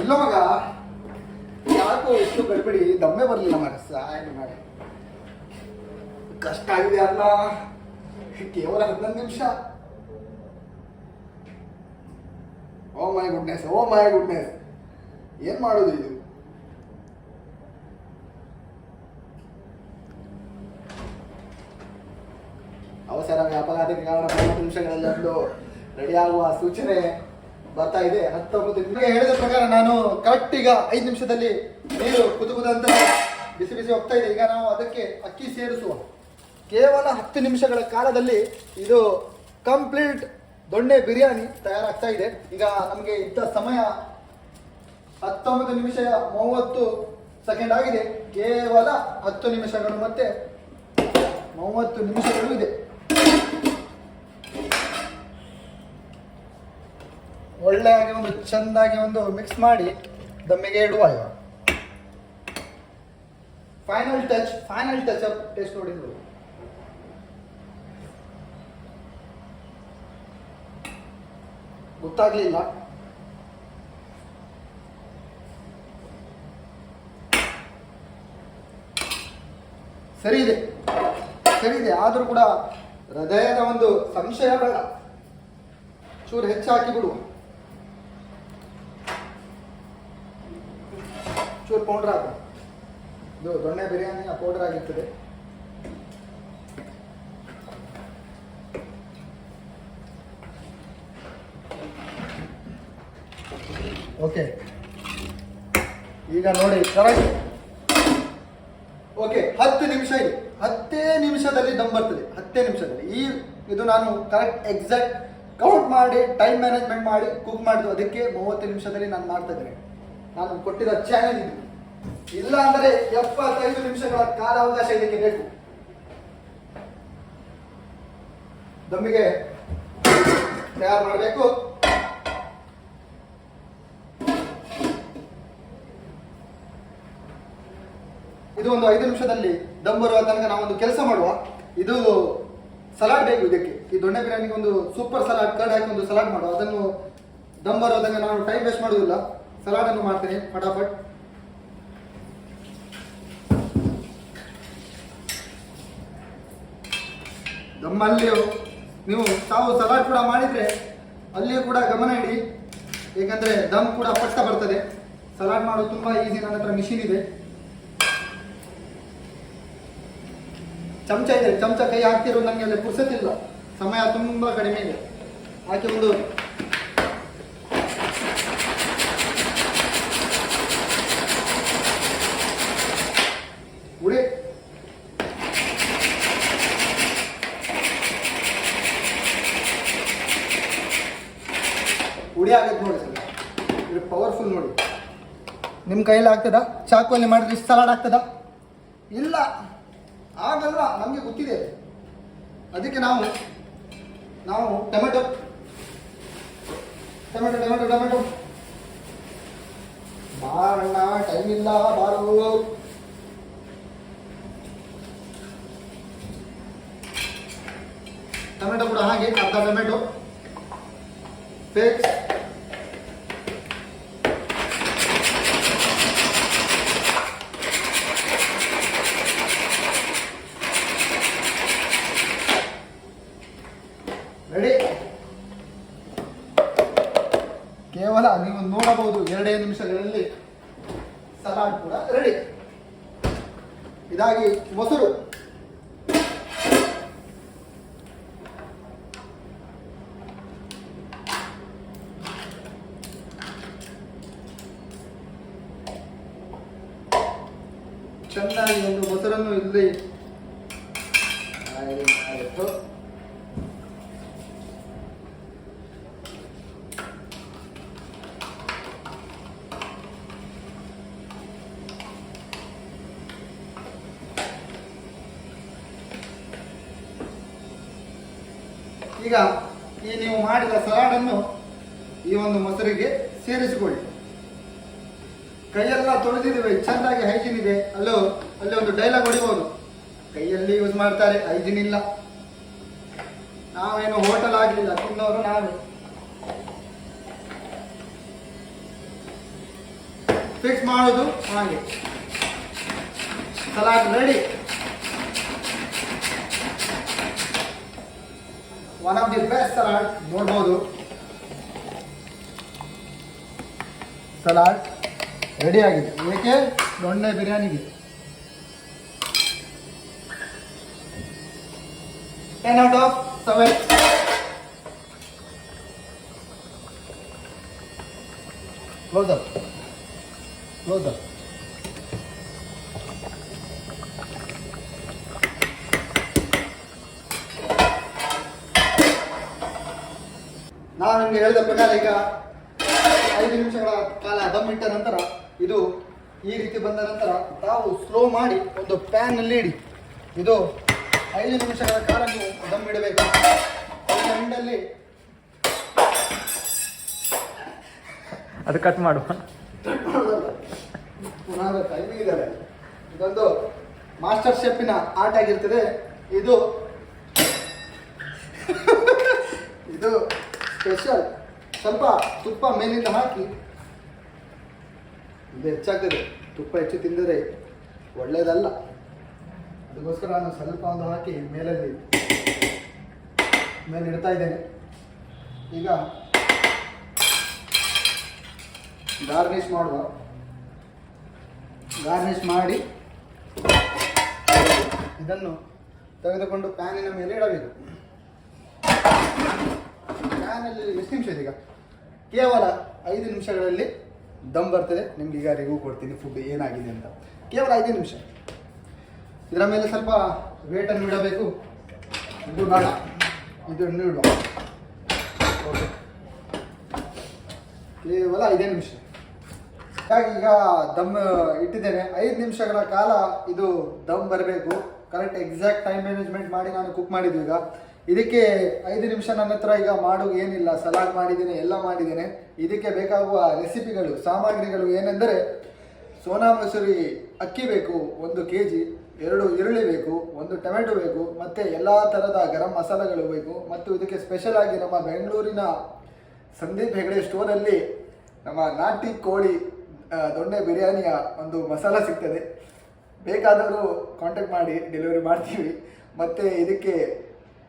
ಇಲ್ಲ ಮಗ, ಯಾಕೋ ಎಷ್ಟು ಗಡಿಬಿಡಿ, ದಮ್ಮೆ ಬರಲಿಲ್ಲ ಮಗ. ಸಾಯ್ ಮಾಡಿ ಕಷ್ಟ ಆಗಿದೆ ಅಲ್ಲ. ಕೇವಲ 11 ನಿಮಿಷ. ಓ my goodness, oh my goodness, ಏನ್ ಮಾಡೋದು ಇದು? ಅವಸರ ಅಪಘಾತಕ್ಕೆ ಕಾರಣ 30 ನಿಮಿಷಗಳಲ್ಲಿ ಒಂದು ರೆಡಿ ಆಗುವ ಸೂಚನೆ ಬರ್ತಾ ಇದೆ. 19 ನಿಮಿಷ ಹೇಳಿದ ಪ್ರಕಾರ ನಾನು ಕರೆಕ್ಟ್ ಈಗ 5 ನಿಮಿಷದಲ್ಲಿ ನೀರು ಕುದುಕುದಂತ ಬಿಸಿ ಬಿಸಿ ಹೋಗ್ತಾ ಇದೆ. ಈಗ ನಾವು ಅದಕ್ಕೆ ಅಕ್ಕಿ ಸೇರಿಸುವ. ಕೇವಲ 10 ನಿಮಿಷಗಳ ಕಾಲದಲ್ಲಿ ಇದು ಕಂಪ್ಲೀಟ್ ದೊಣ್ಣೆ ಬಿರಿಯಾನಿ ತಯಾರಾಗ್ತಾ ಇದೆ. ಈಗ ನಮಗೆ ಇದ್ದ ಸಮಯ 19 ನಿಮಿಷ 30 ಸೆಕೆಂಡ್ ಆಗಿದೆ. ಕೇವಲ 10 ನಿಮಿಷಗಳು ಮತ್ತೆ 30 ನಿಮಿಷಗಳು ಇದೆ. ಒಳ್ಳೆಯಾಗಿ ಒಂದು ಚೆಂದಾಗಿ ಒಂದು ಮಿಕ್ಸ್ ಮಾಡಿ ದಮ್ಮಿಗೆ ಇಡುವ. ಫೈನಲ್ ಟಚ್ ಅಪ್ ಟೇಸ್ಟ್ ನೋಡಿ. ಗೊತ್ತಾಗ್ಲಿಲ್ಲ. ಸರಿ ಇದೆ ಆದರೂ ಕೂಡ ಹೃದಯದ ಒಂದು ಸಂಶಯ ಬೇಡ. ಚೂರು ಹೆಚ್ಚು ಹಾಕಿ ಬಿಡುವ. ಚೂರು ಪೌಡರ್ ಹಾಕು. ಇದು ದೊಣ್ಣೆ ಬಿರಿಯಾನಿಯ ಪೌಡರ್ ಆಗಿರ್ತದೆ. ಓಕೆ, ಈಗ ನೋಡಿ ಕರೆಕ್ಟ್. ಓಕೆ, 10 ನಿಮಿಷ ಇದೆ. 10 ನಿಮಿಷದಲ್ಲಿ ದಮ್ ಬರ್ತದೆ. 10 ನಿಮಿಷದಲ್ಲಿ ಇದು ನಾನು ಕರೆಕ್ಟ್ ಎಕ್ಸಾಕ್ಟ್ ಕೌಂಟ್ ಮಾಡಿ ಟೈಮ್ ಮ್ಯಾನೇಜ್ಮೆಂಟ್ ಮಾಡಿ ಕುಕ್ ಮಾಡಿದ್ದು. ಅದಕ್ಕೆ 30 ನಿಮಿಷದಲ್ಲಿ ನಾನು ಮಾಡ್ತಾ ಇದ್ದೇನೆ. ನಾನು ಕೊಟ್ಟಿರೋ ಚಾನೆಲ್ ಇದು. ಇಲ್ಲ ಅಂದರೆ 75 ನಿಮಿಷಗಳ ಕಾಲಾವಕಾಶ ಇದಕ್ಕೆ ಬೇಕು. ದಮ್ಮಿಗೆ ತಯಾರು ಮಾಡಬೇಕು. ಇದು ಒಂದು 5 ನಿಮಿಷದಲ್ಲಿ ದಮ್ ಬರುವ ತನಕ ನಾವೊಂದು ಕೆಲಸ ಮಾಡುವ. ಇದು ಸಲಾಡ್ ಬೇಕು ಇದಕ್ಕೆ. ಈ ದೊಣ್ಣೆ ಬಿರಿಯಾನಿಗೆ ಒಂದು ಸೂಪರ್ ಸಲಾಡ್ ಕರ್ಡ್ ಹಾಕಿ ಒಂದು ಸಲಾಡ್ ಮಾಡುವ. ಅದನ್ನು ದಮ್ ಬರೋದಂಗೆ ನಾನು ಟೈಮ್ ವೇಸ್ಟ್ ಮಾಡುವುದಿಲ್ಲ, ಸಲಾಡ್ ಅನ್ನು ಮಾಡ್ತೇನೆ ಫಟಾಫಟ್. ದಮ್ಮಲ್ಲಿಯೂ ನೀವು ತಾವು ಸಲಾಡ್ ಕೂಡ ಮಾಡಿದ್ರೆ ಅಲ್ಲಿಯೂ ಕೂಡ ಗಮನ ಇಡಿ, ಏಕೆಂದ್ರೆ ದಮ್ ಕೂಡ ಪಟ್ಟ ಬರ್ತದೆ. ಸಲಾಡ್ ಮಾಡೋದು ತುಂಬಾ ಈಸಿ, ನನ್ನ ಹತ್ರ ಮಿಷಿನ್ ಇದೆ. ಚಮಚ ಇದೆ, ಚಮಚ ಕೈ ಹಾಕ್ತಿರೋ ನನಗೆ ಅಲ್ಲಿ ಪುರ್ಸತಿಲ್ಲ, ಸಮಯ ತುಂಬಾ ಕಡಿಮೆ ಇದೆ. ಹಾಕಿ ಒಂದು ಉಡಿ ಉಡಿ ಆಗತ್ತೆ ನೋಡಿ ಸರ್, ಇದು ಪವರ್ಫುಲ್ ನೋಡಿ. ನಿಮ್ಮ ಕೈಯಲ್ಲಿ ಆಗ್ತದ? ಚಾಕುವಲ್ಲಿ ಮಾಡಿದ್ರೆ ಇಷ್ಟು ಸಲಾಡ್ ಆಗ್ತದ? ಇಲ್ಲ, ಆಗಲ್ಲ, ನಮಗೆ ಗೊತ್ತಿದೆ. ಅದಕ್ಕೆ ನಾವು ಟೊಮೆಟೊ ಟೊಮೆಟೊ ಟೊಮೆಟೊ ಟೊಮೆಟೊ ಬಾರಣ್ಣ, ಟೈಮ್ ಇಲ್ಲ, ಬಾರು. ಟೊಮೆಟೊ ಕೂಡ ಹಾಗೆ ಅರ್ಧ ಟೊಮೆಟೊ ಫಿಕ್ಸ್. ರೆಡಿ. ಕೇವಲ ನೀವು ನೋಡಬಹುದು 2 ನಿಮಿಷಗಳಲ್ಲಿ ಸಲಾಡ್ ಕೂಡ ರೆಡಿ. ಇದಾಗಿ ಮೊಸರು, ಚೆನ್ನಾಗಿ ಒಂದು ಮೊಸರನ್ನು ಇಲ್ಲಿ ಆಯಿತು. ಈಗ ಈ ನೀವು ಮಾಡಿದ ಸಲಾಡನ್ನು ಈ ಒಂದು ಮೊಸರಿಗೆ ಸೇರಿಸಿಕೊಳ್ಳಿ. ಕೈಯೆಲ್ಲ ತೊಳೆದಿದ್ದೇವೆ, ಚೆಂದಾಗಿ ಹೈಜೀನ್ ಇದೆ. ಅಲ್ಲಿ ಒಂದು ಡೈಲಾಗ್ ಹೊಡಿಬಹುದು, ಕೈಯಲ್ಲಿ ಯೂಸ್ ಮಾಡ್ತಾರೆ, ಹೈಜೀನ್ ಇಲ್ಲ. ನಾವೇನು ಹೋಟೆಲ್ ಆಗಲಿಲ್ಲ, ತಿನ್ನೋರು ನಾವು. ಫಿಕ್ಸ್ ಮಾಡೋದು ಹಾಗೆ. Salad ready. One of the best salad ನೋಡ್ಬೋದು. ಸಲಾಡ್ ರೆಡಿ ಆಗಿದೆ. ಏಕೆ? ದೊಣ್ಣೆ ಬಿರಿಯಾನಿಗೆ 10 out of 7. Close up. Close up. ನಾನು ನಿಮಗೆ ಹೇಳಿದ ಪ್ರಕಾರ ಈಗ 5 ನಿಮಿಷಗಳ ಕಾಲ ದಮ್ ಇಟ್ಟ ನಂತರ ಇದು ಈ ರೀತಿ ಬಂದ ನಂತರ ತಾವು ಸ್ಲೋ ಮಾಡಿ ಒಂದು ಪ್ಯಾನ್ ಅಲ್ಲಿ ಇಡಿ. ಇದು 5 ನಿಮಿಷಗಳ ಕಾಲ ನೀವು ದಮ್ ಇಡಬೇಕು. ಎಂಡಲ್ಲಿ ಅದು ಕಟ್ ಮಾಡುವ. ಪುನಃ ಟೈಮಿಂಗ್ ಇದ್ದಾರೆ. ಇದೊಂದು ಮಾಸ್ಟರ್ ಶೆಫಿನ ಆರ್ಟ್ ಆಗಿರ್ತದೆ. ಇದು ಸ್ಪೆಷಲ್. ಸ್ವಲ್ಪ ತುಪ್ಪ ಮೇಲಿಂದ ಹಾಕಿ, ಇದು ಹೆಚ್ಚಾಗ್ತದೆ, ತುಪ್ಪ ಹೆಚ್ಚು ತಿಂದರೆ ಒಳ್ಳೆಯದಲ್ಲ. ಅದಕ್ಕೋಸ್ಕರ ನಾನು ಸ್ವಲ್ಪ ಒಂದು ಹಾಕಿ ಮೇಲೆ ಇಡ್ತಾ ಇದ್ದೇನೆ. ಈಗ ಗಾರ್ನಿಷ್ ಮಾಡುವ. ಗಾರ್ನಿಷ್ ಮಾಡಿ ಇದನ್ನು ತೆಗೆದುಕೊಂಡು ಪ್ಯಾನಿನ ಮೇಲೆ ಇಡಬೇಕು. ಪ್ಯಾನಲ್ಲಿ ಎಷ್ಟು ನಿಮಿಷ ಇದೆ? ಈಗ ಕೇವಲ 5 ನಿಮಿಷಗಳಲ್ಲಿ ದಮ್ ಬರ್ತದೆ. ನಿಮ್ಗೆ ಈಗ ರಿವ್ಯೂ ಕೊಡ್ತೀನಿ ಫುಡ್ ಏನಾಗಿದೆ ಅಂತ. ಕೇವಲ 5 ನಿಮಿಷ. ಇದರ ಮೇಲೆ ಸ್ವಲ್ಪ ವೇಟನ್ನು ಇಡಬೇಕು. ಇದು ಬೇಡ, ಇದನ್ನು ಇಡುವ. ಓಕೆ, ಕೇವಲ 5 ನಿಮಿಷ. ಹಾಗಾಗಿ ಈಗ ದಮ್ ಇಟ್ಟಿದ್ದೇನೆ. 5 ನಿಮಿಷಗಳ ಕಾಲ ಇದು ದಮ್ ಬರಬೇಕು. ಕರೆಕ್ಟ್ ಎಕ್ಸಾಕ್ಟ್ ಟೈಮ್ ಮ್ಯಾನೇಜ್ಮೆಂಟ್ ಮಾಡಿ ನಾನು ಕುಕ್ ಮಾಡಿದ್ವಿ. ಈಗ ಇದಕ್ಕೆ 5 ನಿಮಿಷ ನನ್ನ ಹತ್ರ ಈಗ ಮಾಡೋದು ಏನಿಲ್ಲ. ಸಲಾಡ್ ಮಾಡಿದ್ದೇನೆ, ಎಲ್ಲ ಮಾಡಿದ್ದೇನೆ. ಇದಕ್ಕೆ ಬೇಕಾಗುವ ರೆಸಿಪಿಗಳು, ಸಾಮಗ್ರಿಗಳು ಏನೆಂದರೆ, ಸೋನಾ ಮಸೂರಿ ಅಕ್ಕಿ ಬೇಕು 1 kg, 2 ಈರುಳ್ಳಿ ಬೇಕು, 1 ಟೊಮೆಟೊ ಬೇಕು, ಮತ್ತು ಎಲ್ಲ ಥರದ ಗರಂ ಮಸಾಲೆಗಳು ಬೇಕು. ಮತ್ತು ಇದಕ್ಕೆ ಸ್ಪೆಷಲ್ ಆಗಿ ನಮ್ಮ ಬೆಂಗಳೂರಿನ ಸಂದೀಪ್ ಹೆಗಡೆ ಸ್ಟೋರಲ್ಲಿ ನಮ್ಮ ನಾಟಿ ಕೋಳಿ ದೊಣ್ಣೆ ಬಿರಿಯಾನಿಯ ಒಂದು ಮಸಾಲ ಸಿಗ್ತದೆ. ಬೇಕಾದವರು ಕಾಂಟ್ಯಾಕ್ಟ್ ಮಾಡಿ, ಡೆಲಿವರಿ ಮಾಡ್ತೀವಿ. ಮತ್ತು ಇದಕ್ಕೆ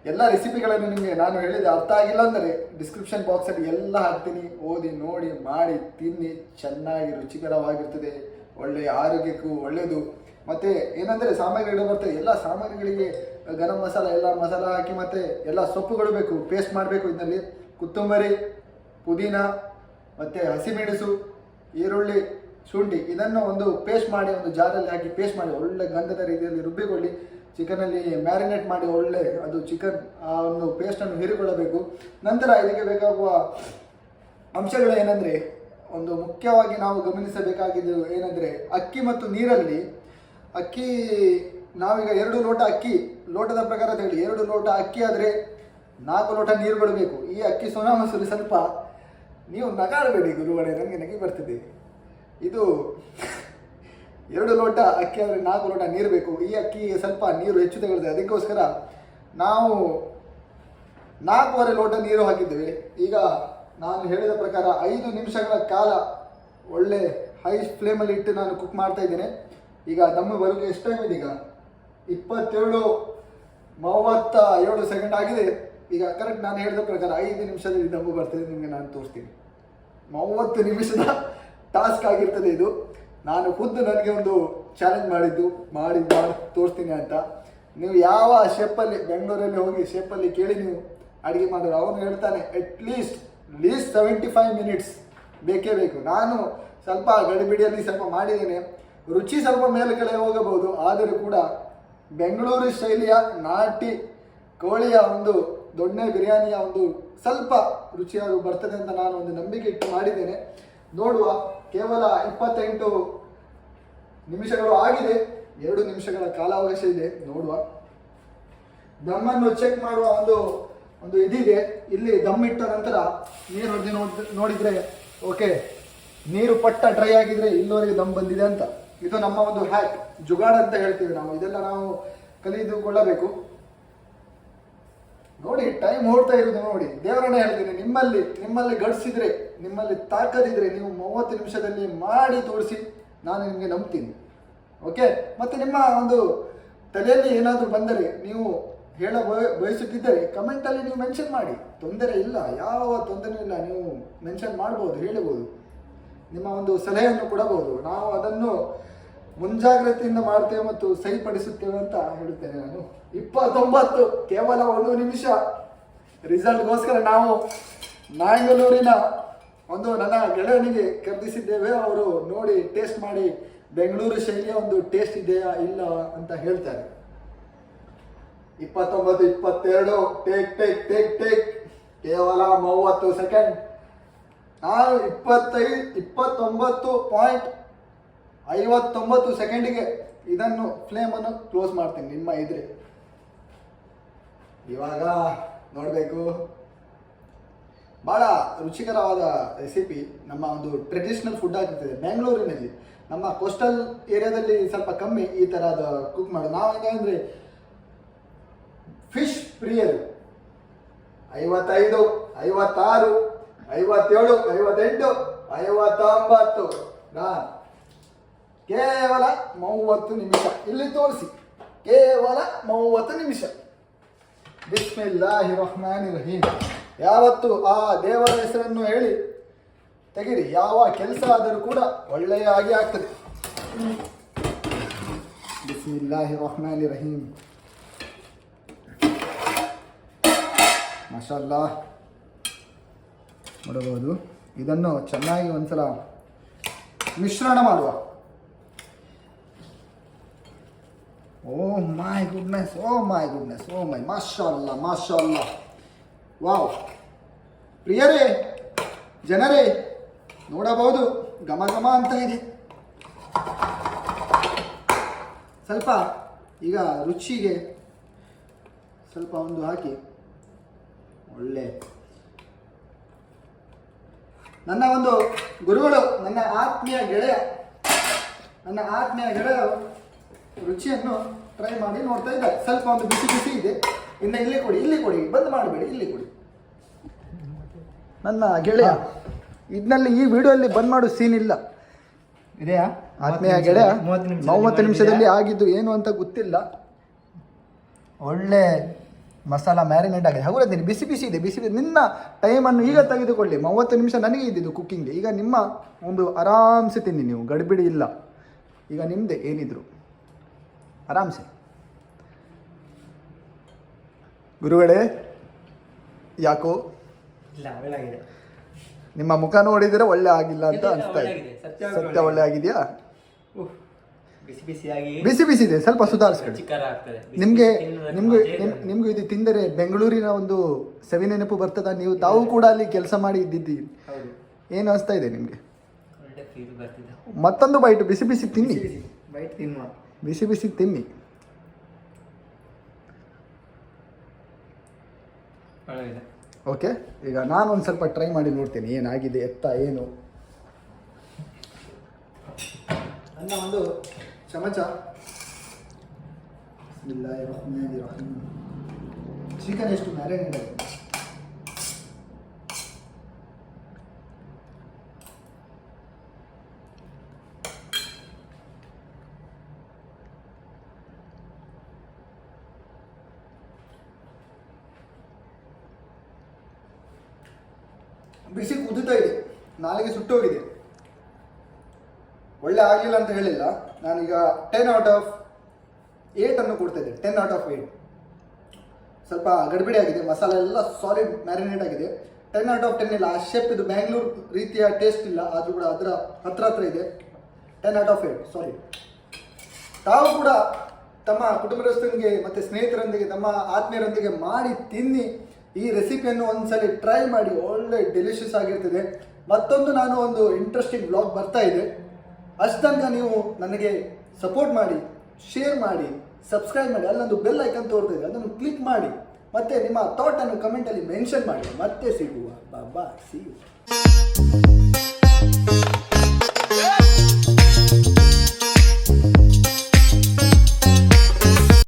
ಎಲ್ಲ ರೆಸಿಪಿಗಳನ್ನು ನಿಮಗೆ ನಾನು ಹೇಳಿದೆ ಅರ್ಥ ಆಗಿಲ್ಲ ಅಂದರೆ ಡಿಸ್ಕ್ರಿಪ್ಷನ್ ಬಾಕ್ಸಲ್ಲಿ ಎಲ್ಲ ಹಾಕ್ತೀನಿ, ಓದಿ ನೋಡಿ ಮಾಡಿ ತಿನ್ನಿ. ಚೆನ್ನಾಗಿ ರುಚಿಕರವಾಗಿರ್ತದೆ, ಒಳ್ಳೆಯ ಆರೋಗ್ಯಕ್ಕೂ ಒಳ್ಳೆಯದು. ಮತ್ತು ಏನಂದರೆ ಸಾಮಗ್ರಿಗಳು ಬರ್ತದೆ, ಎಲ್ಲ ಸಾಮಗ್ರಿಗಳಿಗೆ ಗರಂ ಮಸಾಲ ಎಲ್ಲ ಮಸಾಲ ಹಾಕಿ ಮತ್ತು ಎಲ್ಲ ಸೊಪ್ಪುಗಳು ಬೇಕು, ಪೇಸ್ಟ್ ಮಾಡಬೇಕು. ಇದರಲ್ಲಿ ಕೊತ್ತಂಬರಿ, ಪುದೀನ ಮತ್ತು ಹಸಿಮೆಣಸು, ಈರುಳ್ಳಿ, ಶುಂಠಿ ಇದನ್ನು ಒಂದು ಪೇಸ್ಟ್ ಮಾಡಿ ಒಂದು ಜಾರಲ್ಲಿ ಹಾಕಿ ಪೇಸ್ಟ್ ಮಾಡಿ ಒಳ್ಳೆ ಗಂಧದ ರೀತಿಯಲ್ಲಿ ರುಬ್ಬಿಕೊಳ್ಳಿ. ಚಿಕನಲ್ಲಿ ಮ್ಯಾರಿನೇಟ್ ಮಾಡಿ ಒಳ್ಳೆ ಅದು ಚಿಕನ್ ಆ ಒಂದು ಪೇಸ್ಟನ್ನು ಹೀರಿಕೊಳ್ಳಬೇಕು. ನಂತರ ಇದಕ್ಕೆ ಬೇಕಾಗುವ ಅಂಶಗಳು ಏನಂದರೆ, ಒಂದು ಮುಖ್ಯವಾಗಿ ನಾವು ಗಮನಿಸಬೇಕಾಗಿದ್ದು ಏನಂದರೆ ಅಕ್ಕಿ ಮತ್ತು ನೀರಲ್ಲಿ. ಅಕ್ಕಿ ನಾವೀಗ 2 ಲೋಟ ಅಕ್ಕಿ, ಲೋಟದ ಪ್ರಕಾರ ತಗೊಳ್ಳಿ. 2 ಲೋಟ ಅಕ್ಕಿ ಆದರೆ 4 ಲೋಟ ನೀರು ಬಿಡಬೇಕು. ಈ ಅಕ್ಕಿ ಸೋನಾ ಮಸೂರಿ ಸ್ವಲ್ಪ ನೀವು ನಗಾಡಬೇಡಿ ಗುರುಗಳೇ, ನನಗೆ ನಗಿ ಬರ್ತಿದೆ. ಇದು 2 ಲೋಟ ಅಕ್ಕಿ ಆದರೆ 4 ಲೋಟ ನೀರು ಬೇಕು. ಈ ಅಕ್ಕಿಗೆ ಸ್ವಲ್ಪ ನೀರು ಹೆಚ್ಚು ತಗೊಳ್ತದೆ, ಅದಕ್ಕೋಸ್ಕರ ನಾವು 4.5 ಲೋಟ ನೀರು ಹಾಕಿದ್ದೇವೆ. ಈಗ ನಾನು ಹೇಳಿದ ಪ್ರಕಾರ 5 ನಿಮಿಷಗಳ ಕಾಲ ಒಳ್ಳೆ ಹೈ ಫ್ಲೇಮಲ್ಲಿ ಇಟ್ಟು ನಾನು ಕುಕ್ ಮಾಡ್ತಾ ಇದ್ದೇನೆ. ಈಗ ದಮ್ಮು ಬರೋಕ್ಕೆ ಎಷ್ಟು ಟೈಮ್ ಇದೆ? ಈಗ 27:37 ಸೆಕೆಂಡ್ ಆಗಿದೆ. ಈಗ ಕರೆಕ್ಟ್ ನಾನು ಹೇಳಿದ ಪ್ರಕಾರ 5 ನಿಮಿಷದಲ್ಲಿ ದಮ್ಮು ಬರ್ತದೆ. ನಿಮಗೆ ನಾನು ತೋರಿಸ್ತೀನಿ. 30 ನಿಮಿಷದ ಟಾಸ್ಕ್ ಆಗಿರ್ತದೆ ಇದು. ನಾನು ಖುದ್ದು ನನಗೆ ಒಂದು ಚಾಲೆಂಜ್ ಮಾಡಿ ತೋರಿಸ್ತೀನಿ ಅಂತ. ನೀವು ಯಾವ ಶೆಪ್ಪಲ್ಲಿ ಬೆಂಗಳೂರಲ್ಲಿ ಹೋಗಿ ಶೆಪ್ಪಲ್ಲಿ ಕೇಳಿ ನೀವು ಅಡುಗೆ ಮಾಡೋರು, ಅವನು ಹೇಳ್ತಾನೆ ಲೀಸ್ಟ್ 75 ಮಿನಿಟ್ಸ್ ಬೇಕೇ ಬೇಕು. ನಾನು ಸ್ವಲ್ಪ ಗಡಿಬಿಡಿಯಲ್ಲಿ ಸ್ವಲ್ಪ ಮಾಡಿದ್ದೇನೆ, ರುಚಿ ಸ್ವಲ್ಪ ಮೇಲುಗಡೆ ಹೋಗಬಹುದು. ಆದರೂ ಕೂಡ ಬೆಂಗಳೂರು ಶೈಲಿಯ ನಾಟಿ ಕೋಳಿಯ ಒಂದು ದೊಣ್ಣೆ ಬಿರಿಯಾನಿಯ ಒಂದು ಸ್ವಲ್ಪ ರುಚಿಯಾಗಿ ಬರ್ತದೆ ಅಂತ ನಾನು ಒಂದು ನಂಬಿಕೆ ಇಟ್ಟು ಮಾಡಿದ್ದೇನೆ. ನೋಡುವ. ಕೇವಲ 28 ನಿಮಿಷಗಳು ಆಗಿದೆ. 2 ನಿಮಿಷಗಳ ಕಾಲಾವಕಾಶ ಇದೆ, ನೋಡುವ. ದಮ್ಮನ್ನು ಚೆಕ್ ಮಾಡುವ ಒಂದು ಇದಿದೆ. ಇಲ್ಲಿ ದಮ್ ಇಟ್ಟ ನಂತರ ನೀರು ಹೊಡೆದು ನೋಡಿದರೆ ಓಕೆ, ನೀರು ಪಟ್ಟ ಡ್ರೈ ಆಗಿದ್ರೆ ಇಲ್ಲಿವರೆಗೆ ದಮ್ ಬಂದಿದೆ ಅಂತ. ಇದು ನಮ್ಮ ಒಂದು ಹ್ಯಾಕ್, ಜುಗಾಡ್ ಅಂತ ಹೇಳ್ತೀವಿ ನಾವು. ಇದೆಲ್ಲ ನಾವು ಕಲಿದುಕೊಳ್ಳಬೇಕು. ನೋಡಿ ಟೈಮ್ ಓಡ್ತಾ ಇರೋದು ನೋಡಿ. ದೇವರನ್ನೇ ಹೇಳ್ತೀನಿ, ನಿಮ್ಮಲ್ಲಿ ಗಡ್ಸಿದ್ರೆ, ನಿಮ್ಮಲ್ಲಿ ತಾಕದಿದ್ರೆ ನೀವು 30 ನಿಮಿಷದಲ್ಲಿ ಮಾಡಿ ತೋರಿಸಿ, ನಾನು ನಿಮಗೆ ನಂಬ್ತೀನಿ. ಓಕೆ. ಮತ್ತು ನಿಮ್ಮ ಒಂದು ತಲೆಯಲ್ಲಿ ಏನಾದರೂ ಬಂದರೆ, ನೀವು ಬಯಸುತ್ತಿದ್ದರೆ ಕಮೆಂಟಲ್ಲಿ ನೀವು ಮೆನ್ಷನ್ ಮಾಡಿ, ತೊಂದರೆ ಇಲ್ಲ, ಯಾವ ತೊಂದರೆ ಇಲ್ಲ. ನೀವು ಮೆನ್ಷನ್ ಮಾಡ್ಬೋದು, ಹೇಳಬಹುದು, ನಿಮ್ಮ ಒಂದು ಸಲಹೆಯನ್ನು ಕೊಡಬಹುದು. ನಾವು ಅದನ್ನು ಮುಂಜಾಗ್ರತೆಯಿಂದ ಮಾಡ್ತೇವೆ ಮತ್ತು ಸರಿಪಡಿಸುತ್ತೇವೆ ಅಂತ ಹೇಳುತ್ತೇನೆ ನಾನು. 29 ಕೇವಲ 1 ನಿಮಿಷ ರಿಸಲ್ಟ್ಗೋಸ್ಕರ ನಾವು ಮ್ಯಾಂಗಳೂರಿನ ಒಂದು ನನ್ನ ಗೆಳೆಯನಿಗೆ ಕರೆದಿಸಿದ್ದೇವೆ. ಅವರು ನೋಡಿ ಟೇಸ್ಟ್ ಮಾಡಿ ಬೆಂಗಳೂರು ಶೈಲಿಯ ಒಂದು ಟೇಸ್ಟ್ ಇದೆಯಾ ಇಲ್ಲ ಅಂತ ಹೇಳ್ತಾರೆ. 29, 22 ಟೇಕ್ ಕೇವಲ 30 ಸೆಕೆಂಡ್. ನಾನು 29.59 ಸೆಕೆಂಡಿಗೆ ಇದನ್ನು ಫ್ಲೇಮನ್ನು ಕ್ಲೋಸ್ ಮಾಡ್ತೀನಿ ನಿಮ್ಮ ಇದ್ರೆ. ಇವಾಗ ನೋಡಬೇಕು. ಭಾಳ ರುಚಿಕರವಾದ ರೆಸಿಪಿ, ನಮ್ಮ ಒಂದು ಟ್ರೆಡಿಷ್ನಲ್ ಫುಡ್ ಆಗಿರ್ತದೆ ಬೆಂಗಳೂರಿನಲ್ಲಿ. ನಮ್ಮ ಕೋಸ್ಟಲ್ ಏರಿಯಾದಲ್ಲಿ ಸ್ವಲ್ಪ ಕಮ್ಮಿ ಈ ಥರದ ಕುಕ್ ಮಾಡೋದು. ನಾವು ಹೆಂಗಂದರೆ ಫಿಶ್ ಪ್ರಿಯರು. 55, 56, 57, 58, 59. ಕೇವಲ 30 ನಿಮಿಷ ಇಲ್ಲಿ ತೋರಿಸಿ. ಕೇವಲ 30 ನಿಮಿಷ. ಬಿಸ್ಮಿಲ್ಲಾಹಿ ರಹ್ಮಾನಿ ರಹೀಮ್. ಯಾವತ್ತು ಆ ದೇವರ ಹೆಸರನ್ನು ಹೇಳಿ ತೆಗಿರಿ. ಯಾವ ಕೆಲಸ ಆದರೂ ಕೂಡ ಒಳ್ಳೆಯ ಆಗಿ ಆಗ್ತದೆ. ಬಿಸ್ಮಿಲ್ಲಾಹಿ ರಹ್ಮಾನಿ ರಹೀಮ್. ಮಾಷಾಲ್ಲಾ ನೋಡಬಹುದು. ಇದನ್ನು ಚೆನ್ನಾಗಿ ಒಂದ್ಸಲ ಮಿಶ್ರಣ ಮಾಡುವ. Oh my goodness, oh my goodness, oh my ಮಾಷಾಲ್ಲಾ ಮಾಷಾಲ್ಲಾ. ವಾವ್. ಪ್ರಿಯರೇ, ಜನರೇ ನೋಡಬಹುದು, ಘಮ ಘಮ ಅಂತ ಇದೆ. ಸ್ವಲ್ಪ ಈಗ ರುಚಿಗೆ ಸ್ವಲ್ಪ ಒಂದು ಹಾಕಿ ಒಳ್ಳೆ. ನನ್ನ ಒಂದು ಗುರುಗಳು, ನನ್ನ ಆತ್ಮೀಯ ಗೆಳೆಯ ರುಚಿಯನ್ನು ಟ್ರೈ ಮಾಡಿ ನೋಡ್ತಾ ಇದ್ದಾರೆ. ಸ್ವಲ್ಪ ಒಂದು ಬಿಸಿ ಬಿಸಿ ಇದೆ. ಇನ್ನು ಇಲ್ಲಿ ಕೊಡಿ, ಬಂದ್ ಮಾಡಬೇಡಿ, ಇಲ್ಲಿ ಕೊಡಿ. ನನ್ನ ಗೆಳೆಯ ಇದರಲ್ಲಿ ಈ ವಿಡಿಯೋಲ್ಲಿ ಬಂದ್ ಮಾಡೋ ಸೀನ್ ಇಲ್ಲ. ಇದೆಯಾ ಆತ್ಮೀಯ ಗೆಳೆಯ 30 ನಿಮಿಷದಲ್ಲಿ ಆಗಿದ್ದು ಏನು ಅಂತ ಗೊತ್ತಿಲ್ಲ. ಒಳ್ಳೆ ಮಸಾಲ ಮ್ಯಾರಿನೇಟ್ ಆಗಿದೆ. ಹೌದು, ಬಿಸಿ ಬಿಸಿ ಇದೆ, ಬಿಸಿ ಬಿಸಿ. ನಿನ್ನ ಟೈಮನ್ನು ಈಗ ತೆಗೆದುಕೊಳ್ಳಿ. 30 ನಿಮಿಷ ನನಗೆ ಇದ್ದಿದ್ದು ಕುಕ್ಕಿಂಗ್ಗೆ. ಈಗ ನಿಮ್ಮ ಒಂದು ಆರಾಮ್ಸೆ ತಿನ್ನಿ ನೀವು, ಗಡಿಬಿಡಿ ಇಲ್ಲ. ಈಗ ನಿಮ್ಮದೇ ಏನಿದ್ರು ಆರಾಮ್ಸೆ. ಗುರುಗಳೇ, ಯಾಕೋ ಇಲ್ಲ ಒಳ್ಳೆಗಿದೆ. ನಿಮ್ಮ ಮುಖ ನೋಡಿದರೆ ಒಳ್ಳೆ ಆಗಿಲ್ಲ ಅಂತ ಅನಿಸ್ತಾ ಇದೆ. ಸತ್ಯ ಒಳ್ಳೆ ಆಗಿದೆಯಾ? ಬಿಸಿ ಬಿಸಿಯಾಗಿ ಬಿಸಿ ಬಿಸಿ ಇದೆ, ಸ್ವಲ್ಪ ಸುಧಾರಿಸ್ಕೊಳ್ಳಿ. ಚಿಕ್ಕರ ಆಗ್ತದೆ. ನಿಮ್ಗೂ ಇದು ತಿಂದರೆ ಬೆಂಗಳೂರಿನ ಒಂದು ಸವಿನೆನಪು ಬರ್ತದ? ತಾವು ಕೂಡ ಅಲ್ಲಿ ಕೆಲಸ ಮಾಡಿ ಇದ್ದಿದ್ದೀರಿ. ಹೌದು. ಏನು ಅನಿಸ್ತಾ ಇದೆ ನಿಮಗೆ? ಒಳ್ಳೆ ಫೀಲ್ ಬರ್ತಿದೆ. ಮತ್ತೊಂದು ಬೈಟ್ ಬಿಸಿ ಬಿಸಿ ತಿನ್ನಿ, ಬೈಟ್ ತಿನ್ನುವ. ಬಿಸಿ ಬಿಸಿ ತಿನ್ನಿ. ಒಳ್ಳೆದಿದೆ. ಓಕೆ, ಈಗ ನಾನು ಒಂದು ಸ್ವಲ್ಪ ಟ್ರೈ ಮಾಡಿ ನೋಡ್ತೇನೆ ಏನಾಗಿದೆ ಎತ್ತ ಏನು. ನನ್ನ ಒಂದು ಚಮಚ. ಚಿಕನ್ ಎಷ್ಟು ಮ್ಯಾರಿನೇಟ್ ಆಗಿದೆ. ಬಿಸಿ ಕುದುತ್ತಾ ಇದೆ, ನಾಲಿಗೆ ಸುಟ್ಟೋಗಿದೆ. ಒಳ್ಳೆ ಆಗಲಿಲ್ಲ ಅಂತ ಹೇಳಿಲ್ಲ. ನಾನೀಗ 10 ಔಟ್ ಆಫ್ 8 ಅನ್ನು ಕೊಡ್ತಾ ಇದ್ದೆ. 10 ಔಟ್ ಆಫ್ 8. ಸ್ವಲ್ಪ ಗಡಿಬಿಡಿ ಆಗಿದೆ, ಮಸಾಲ ಎಲ್ಲ ಸಾಲಿಡ್ ಮ್ಯಾರಿನೇಟ್ ಆಗಿದೆ. 10 ಔಟ್ ಆಫ್ 10 ಇಲ್ಲ. ಆ ಶೇಪ್ ಇದು ಬ್ಯಾಂಗ್ಳೂರ್ ರೀತಿಯ ಟೇಸ್ಟ್ ಇಲ್ಲ, ಆದರೂ ಕೂಡ ಅದರ ಹತ್ರ ಇದೆ. 10 ಔಟ್ ಆಫ್ 8. ಸಾರಿ. ತಾವು ಕೂಡ ತಮ್ಮ ಕುಟುಂಬಸ್ಥರಿಗೆ ಮತ್ತು ಸ್ನೇಹಿತರೊಂದಿಗೆ, ತಮ್ಮ ಆತ್ಮೀಯರೊಂದಿಗೆ ಮಾಡಿ ತಿನ್ನಿ. ಈ ರೆಸಿಪಿಯನ್ನು ಒಂದ್ಸಲಿ ಟ್ರೈ ಮಾಡಿ, ಒಳ್ಳೆ ಡೆಲಿಷಿಯಸ್ ಆಗಿರ್ತದೆ. ಮತ್ತೊಂದು ನಾನು ಒಂದು ಇಂಟ್ರೆಸ್ಟಿಂಗ್ ವ್ಲಾಗ್ ಬರ್ತಾ ಇದೆ. ಅಷ್ಟು ತನಕ ನೀವು ನನಗೆ ಸಪೋರ್ಟ್ ಮಾಡಿ, ಶೇರ್ ಮಾಡಿ, ಸಬ್ಸ್ಕ್ರೈಬ್ ಮಾಡಿ. ಅಲ್ಲೊಂದು ಬೆಲ್ ಐಕನ್ ತೋರ್ತಾ ಇದೆ, ಅದನ್ನು ಕ್ಲಿಕ್ ಮಾಡಿ. ಮತ್ತೆ ನಿಮ್ಮ ಥಾಟನ್ನು ಕಮೆಂಟಲ್ಲಿ ಮೆನ್ಷನ್ ಮಾಡಿ. ಮತ್ತೆ ಸಿಗುವ. ಬಾಬಾ, ಸಿ ಯು.